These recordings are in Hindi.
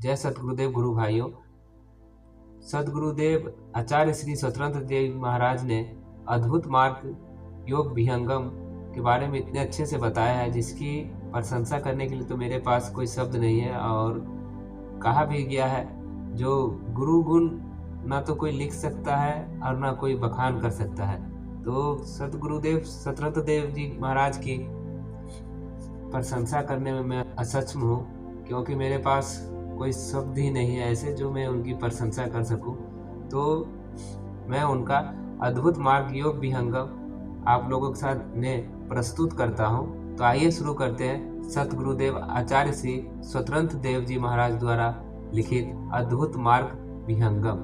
जय सतगुरुदेव गुरु भाइयों। सतगुरुदेव आचार्य श्री स्वतंत्र देव महाराज ने अद्भुत मार्ग योग विहंगम के बारे में इतने अच्छे से बताया है, जिसकी प्रशंसा करने के लिए तो मेरे पास कोई शब्द नहीं है। और कहा भी गया है, जो गुरु गुण ना तो कोई लिख सकता है और ना कोई बखान कर सकता है। तो सतगुरुदेव स्वतंत्र देव जी महाराज की प्रशंसा करने में मैं असक्षम हूँ, क्योंकि मेरे पास कोई शब्द ही नहीं है ऐसे जो मैं उनकी प्रशंसा कर सकूं। तो मैं उनका अद्भुत मार्ग योग विहंगम आप लोगों के साथ में प्रस्तुत करता हूं। तो आइए शुरू करते हैं सतगुरुदेव आचार्य श्री स्वतंत्र देव जी महाराज द्वारा लिखित अद्भुत मार्ग विहंगम।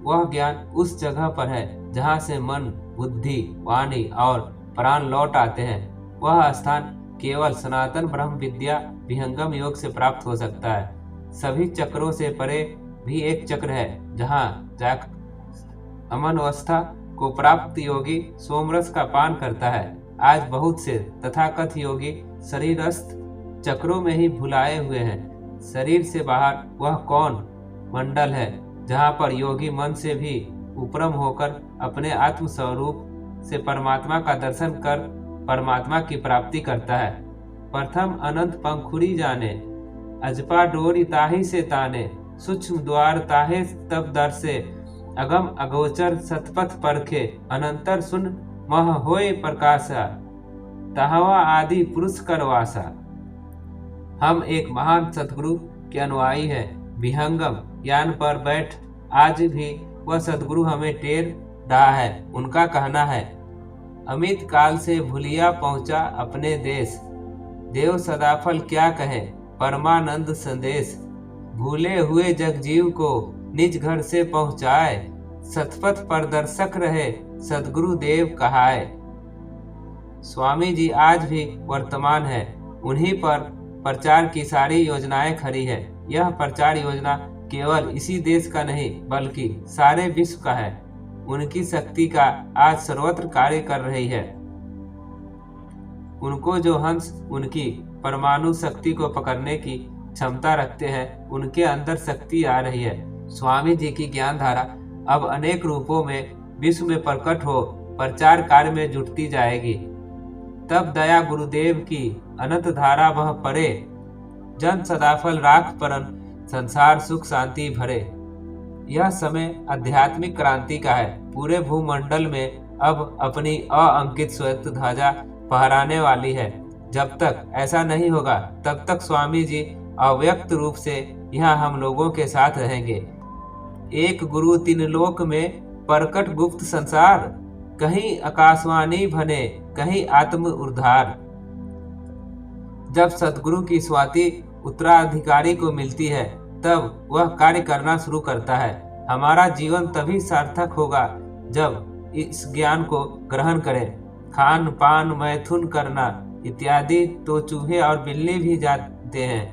वह ज्ञान उस जगह पर है जहाँ से मन, बुद्धि, वाणी और प्राण लौट आते हैं। वह स्थान केवल सनातन ब्रह्म विद्या विहंगम योग से प्राप्त हो सकता है। सभी चक्रों से परे भी एक चक्र है जहाँ अमन अवस्था को प्राप्त योगी सोमरस का पान करता है। आज बहुत से तथाकथित योगी शरीरस्थ चक्रों में ही भुलाए हुए हैं। शरीर से बाहर वह कौन मंडल है जहाँ पर योगी मन से भी उपरम होकर अपने आत्म स्वरूप से परमात्मा का दर्शन कर परमात्मा की प्राप्ति करता है। प्रथम अनंत पंखुरी जाने, अजपा डोरी ताही से ताने, सूक्ष्म द्वार ताहे तब दर्शे, अगम अगोचर सतपथ परखे, अनंतर सुन मह होय प्रकाशा, तहवा आदि पुरुष करवासा। हम एक महान सतगुरु के अनुयायी हैं। विहंगम ज्ञान पर बैठ आज भी वह सतगुरु हमें टेर रहा है। उनका कहना है, अमित काल से भूलिया पहुंचा अपने देश, देव सदाफल क्या कहे परमानंद संदेश, भूले हुए जगजीव को निज घर से पहुंचाए, सतपथ प्रदर्शक रहे सदगुरु देव कहाए। स्वामी जी आज भी वर्तमान है, उन्हीं पर प्रचार की सारी योजनाएं खड़ी है। यह प्रचार योजना केवल इसी देश का नहीं बल्कि सारे विश्व का है। उनकी शक्ति का आज सर्वत्र कार्य कर रही है। उनको जो हंस उनकी परमाणु शक्ति को पकड़ने की क्षमता रखते हैं, उनके अंदर शक्ति आ रही है। स्वामी जी की ज्ञान धारा अब अनेक रूपों में विश्व में प्रकट हो प्रचार कार्य में जुटती जाएगी। तब दया गुरुदेव की अनंत धारा वह परे, जन सदाफल राख परन संसार सुख शांति भरे। यह समय आध्यात्मिक क्रांति का है। पूरे भूमंडल में अब अपनी अअंकित श्वेत ध्वजा फहराने वाली है। जब तक ऐसा नहीं होगा तब तक स्वामी जी अव्यक्त रूप से यहाँ हम लोगों के साथ रहेंगे। एक गुरु तीन लोक में प्रकट गुप्त संसार, कहीं आकाशवाणी भने कहीं आत्म उद्धार। जब सतगुरु की स्वाति उत्तराधिकारी को मिलती है तब वह कार्य करना शुरू करता है। हमारा जीवन तभी सार्थक होगा जब इस ज्ञान को ग्रहण करें। खान पान मैथुन करना इत्यादि तो चूहे और बिल्ली भी जानते हैं।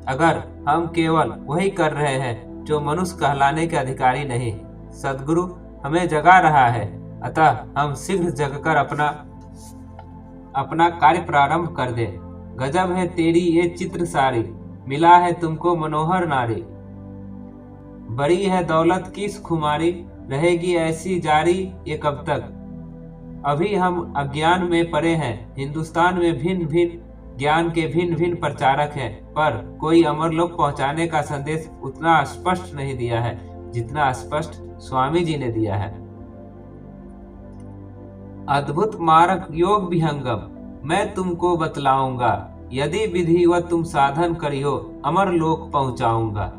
अगर हम केवल वही कर रहे हैं जो मनुष्य कहलाने के अधिकारी नहीं। सदगुरु हमें जगा रहा है, अतः हम शीघ्र जगकर अपना कार्य प्रारंभ कर दें। गजब है तेरी ये चित्र सारी, मिला है तुमको मनोहर नारी। बड़ी है दौलत किस खुमारी, रहेगी ऐसी जारी ये कब तक। अभी हम अज्ञान में पड़े हैं। हिंदुस्तान में भिन्न भिन्न ज्ञान के भिन्न भिन्न प्रचारक हैं, पर कोई अमरलोक पहुंचाने का संदेश उतना स्पष्ट नहीं दिया है जितना स्पष्ट स्वामी जी ने दिया है। अद्भुत मार्ग योग विहंगम मैं तुमको बतलाऊंगा, यदि विधिवत तुम साधन करियो अमर लोक पहुंचाऊंगा।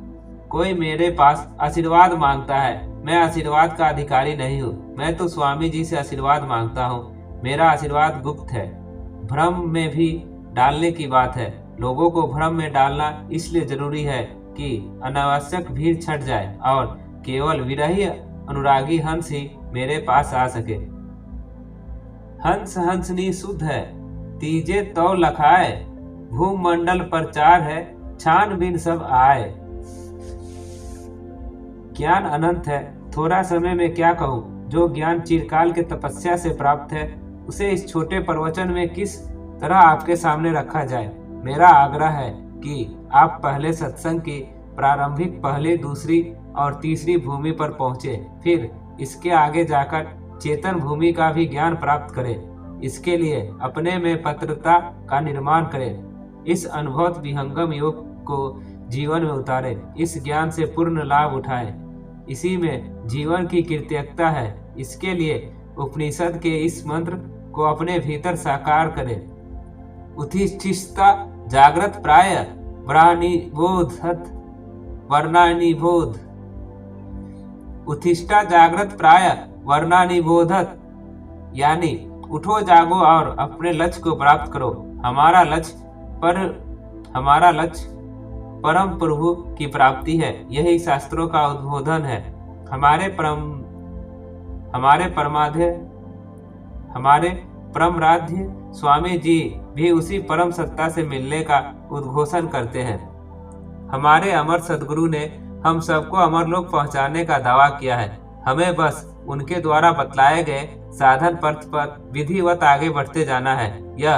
कोई मेरे पास आशीर्वाद मांगता है, मैं आशीर्वाद का अधिकारी नहीं हूँ। मैं तो स्वामी जी से आशीर्वाद मांगता हूँ। मेरा आशीर्वाद गुप्त है, भ्रम में भी डालने की बात है। लोगों को भ्रम में डालना इसलिए जरूरी है कि अनावश्यक भीड़ छट जाए और केवल विरही अनुरागी हंस ही मेरे पास आ सके। हंस हंसनी शुद्ध है, तीजे तो लखाए, भूमंडल प्रचार है, छानबीन सब आए। ज्ञान अनंत है, थोड़ा समय में क्या कहूँ। जो ज्ञान चिरकाल के तपस्या से प्राप्त है उसे इस छोटे प्रवचन में किस तरह आपके सामने रखा जाए। मेरा आग्रह है कि आप पहले सत्संग की प्रारंभिक पहली, दूसरी और तीसरी भूमि पर पहुंचे, फिर इसके आगे जाकर चेतन भूमि का भी ज्ञान प्राप्त करें। इसके लिए अपने में पत्रता का निर्माण करें। इस अनुभव विहंगम योग को जीवन में उतारें, इस ज्ञान से पूर्ण लाभ उठाएं। इसी में जीवन की कृतज्ञता है। इसके लिए उपनिषद के इस मंत्र को अपने भीतर साकार करें। उत्तिष्ठता जागृत प्राय ब्राह्मणिबोधत वर्णानिबोध। उत्तिष्ठा जागृत प्राय वर्णानिबोधत, यानी उठो जागो और अपने लक्ष्य को प्राप्त करो। हमारा लक्ष्य परम प्रभु की प्राप्ति है। यही शास्त्रों का उद्बोधन है। हमारे परमाराध्य स्वामी जी भी उसी परम सत्ता से मिलने का उद्घोषण करते हैं। हमारे अमर सद्गुरु ने हम सबको अमरलोक पहुंचाने का दावा किया है। हमें बस उनके द्वारा बतलाए गए साधन पथ पर विधिवत आगे बढ़ते जाना है। यह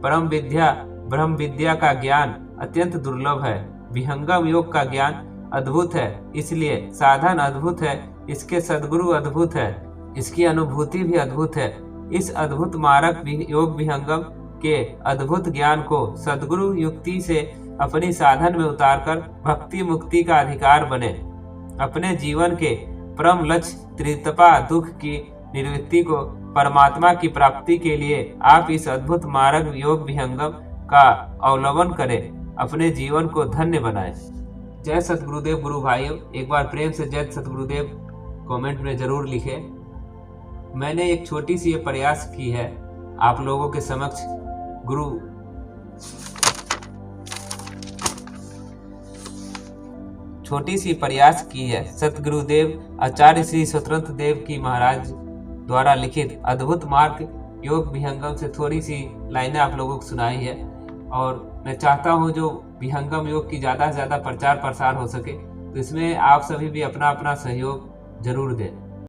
परम विद्या ब्रह्म विद्या का ज्ञान अत्यंत दुर्लभ है। विहंगम योग का ज्ञान अद्भुत है, इसलिए साधन अद्भुत है, इसके सद्गुरु अद्भुत है, इसकी अनुभूति भी अद्भुत है। इस अद्भुत मार्ग योग विहंगम के अद्भुत ज्ञान को सद्गुरु युक्ति से अपनी साधन में उतारकर भक्ति मुक्ति का अधिकार बने। अपने जीवन के परम लक्ष्य त्रितपा दुख की निवृत्ति को परमात्मा की प्राप्ति के लिए आप इस अद्भुत मार्ग योग विहंगम का अवलंबन करें, अपने जीवन को धन्य बनाएं। जय सतगुरुदेव गुरु भाइयों, एक बार प्रेम से जय सतगुरुदेव कमेंट में जरूर लिखें। मैंने एक छोटी सी ये प्रयास की है आप लोगों के समक्ष सतगुरुदेव आचार्य श्री स्वतंत्र देव की महाराज द्वारा लिखित अद्भुत मार्ग योग विहंगम से थोड़ी सी लाइनें आप लोगों को सुनाई है। और मैं चाहता हूं जो विहंगम योग की ज़्यादा से ज़्यादा प्रचार प्रसार हो सके, तो इसमें आप सभी भी अपना अपना सहयोग जरूर दें।